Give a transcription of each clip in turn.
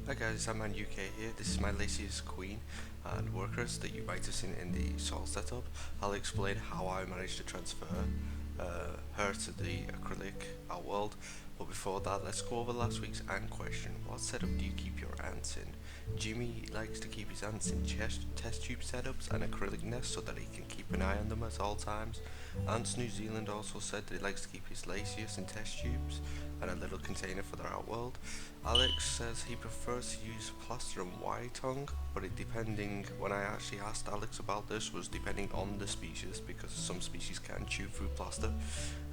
Hi guys, I'm Man UK here. This is my Lasius Queen and workers that you might have seen in the soil setup. I'll explain how I managed to transfer her to the acrylic outworld. But before that, let's go over last week's ant question. What setup do you keep your ants in? Jimmy likes to keep his ants in test tube setups and acrylic nests so that he can keep an eye on them at all times. Ants New Zealand also said that he likes to keep his Lasius in test tubes and a little container for their outworld. Alex says he prefers to use plaster and white tongue, but it depending, when I actually asked Alex about this, was depending on the species, because some species can chew through plaster.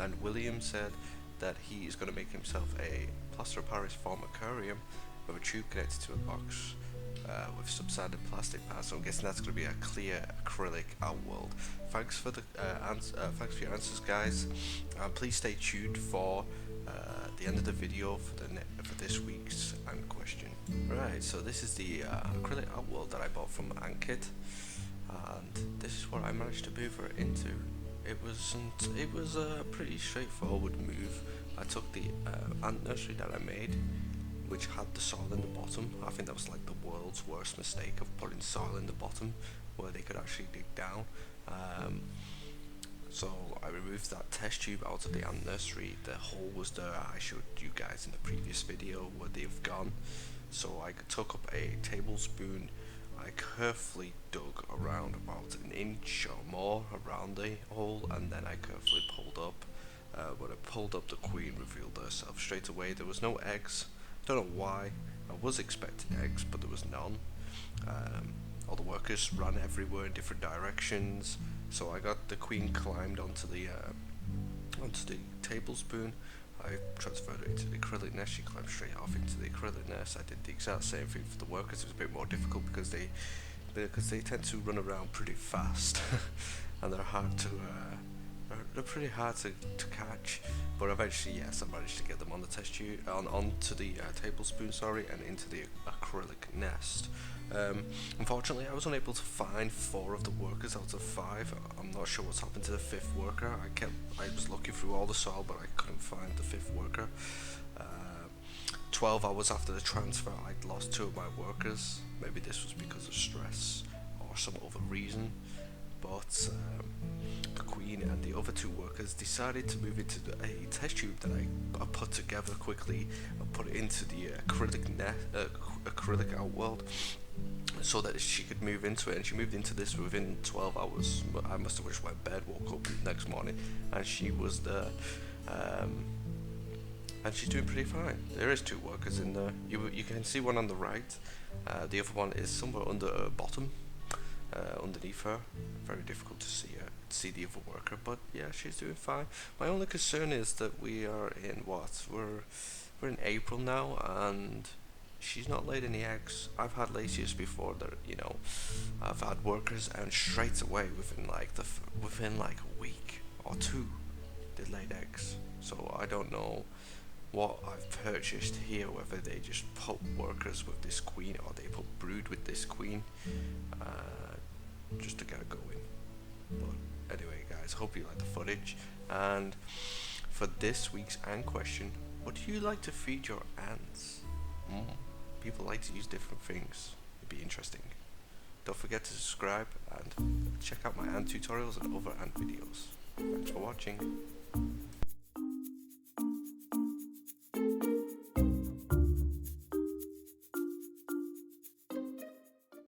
And William said that he is going to make himself a plaster of Paris form aquarium with a tube connected to a box with substandard plastic pads. So I'm guessing that's going to be a clear acrylic outworld. Thanks for thanks for your answers, guys. Please stay tuned for the end of the video for this week's ant question. Right, so this is the acrylic outworld that I bought from Antkit, and this is what I managed to move her into. It was a pretty straightforward move. I took the ant nursery that I made, which had the soil in the bottom. I think that was like the world's worst mistake of putting soil in the bottom where they could actually dig down. So I removed that test tube out of the ant nursery. The hole was there. I showed you guys in the previous video where they've gone. So I took up a tablespoon. I carefully dug around about an inch or more around the hole, and then I carefully pulled up. When I pulled up, the queen revealed herself straight away. There was no eggs. Don't know why. I was expecting eggs, but there was none. All the workers ran everywhere in different directions. So I got the queen climbed onto the tablespoon. I transferred her into the acrylic nest. She climbed straight off into the acrylic nest. I did the exact same thing for the workers. It was a bit more difficult because they tend to run around pretty fast, and they're pretty hard to catch. But eventually, yes, I managed to get them on the test tube, onto the tablespoon, sorry, and into the acrylic nest. Unfortunately, I was unable to find 4 of the workers out of 5. I'm not sure what's happened to the 5th worker. I was looking through all the soil, but I couldn't find the 5th worker. 12 hours after the transfer, I'd lost 2 of my workers. Maybe this was because of stress or some other reason. But the queen and the other 2 workers decided to move into a test tube that I put together quickly and put it into the acrylic outworld, so that she could move into it. And she moved into this within 12 hours. I must have just went to bed, woke up the next morning, and she was there. And she's doing pretty fine. There is 2 workers in there. You can see one on the right. The other one is somewhere under her bottom, underneath her. Very difficult to see the other worker, but yeah, she's doing fine. My only concern is that we are in we're in April now, and she's not laid any eggs. I've had Lasius before that, I've had workers, and straight away within like a week or 2 they laid eggs. So I don't know what I've purchased here, whether they just put workers with this queen or they put brood with this queen, just to get it going. But anyway, guys, hope you like the footage. And for this week's ant question, what do you like to feed your ants? People like to use different things. It'd be interesting. Don't forget to subscribe and check out my ant tutorials and other ant videos. Thanks for watching.